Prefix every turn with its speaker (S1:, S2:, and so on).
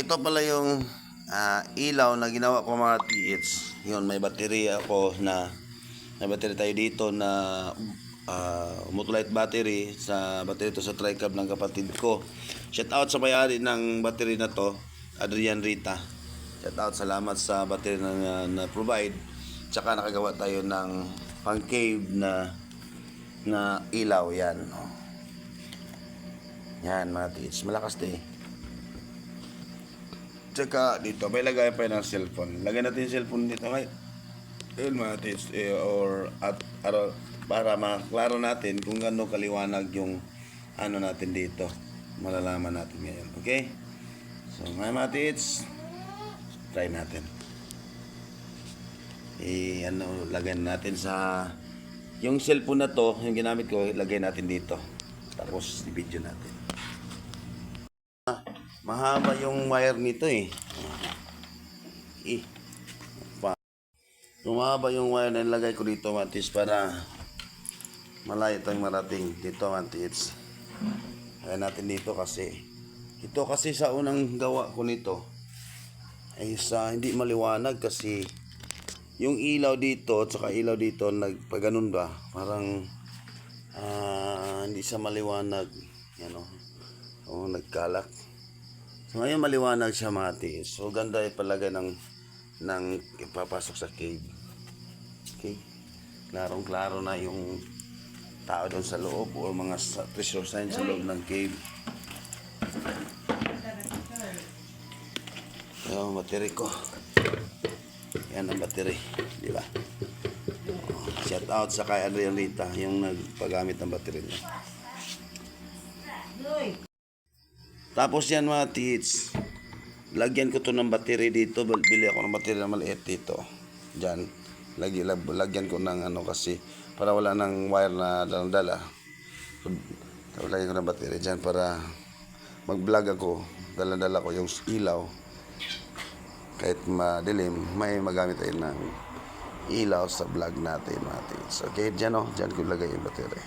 S1: ito pala yung ilaw na ginawa ko mga TH. Yun, may baterya ako na may battery tayo dito na Motolite battery. Sa battery to sa tricab ng kapatid ko. Shout out sa may-ari ng battery na to, Adrian Rita. Shout out, salamat sa battery na provide. Tsaka nakagawa tayo ng pang cave na ilaw. Yan, yan mga TH, malakas to eh. Tsaka dito may lagay pa ng cellphone. Lagay natin yung cellphone dito ngayon. Ayun mga TH, para maklaro natin kung gaano kaliwanag yung ano natin dito. Malalaman natin ngayon. Okay? So ngayon mga TH, try natin. Lagay natin sa yung cellphone na to, yung ginamit ko, lagay natin dito. Tapos i-video natin. Mahaba yung wire nito eh. Mahaba yung wire na nilagay ko dito, Matis, para malayo tayong marating dito, Matis. Lagay natin dito kasi ito kasi sa unang gawa ko nito ay hindi maliwanag kasi yung ilaw dito at saka ilaw dito nagpaganon ba, parang hindi siya maliwanag, yan o, nagkalak. So ngayon maliwanag siya, Matis. So ganda ipalagay ng ipapasok sa cave. Okay? Klarong-klaro na yung tao doon sa loob o mga treasure sign sa loob ng cave. Yung battery ko. Yan ang battery, di ba? Shout out sa kay Adrian Rita, yung nagpagamit ng battery niya. Tapos yan mga tits, lagyan ko to ng battery dito. Bili ako ng battery na maliit dito. Diyan, lagyan ko ng kasi para wala nang wire na dalang-dala. So, lagyan ko ng battery diyan para mag-vlog ako. Dala-dala ko yung ilaw. Kahit madilim, may magamit tayo ng ilaw sa vlog natin mga tits. Okay, diyan ko lagay yung battery.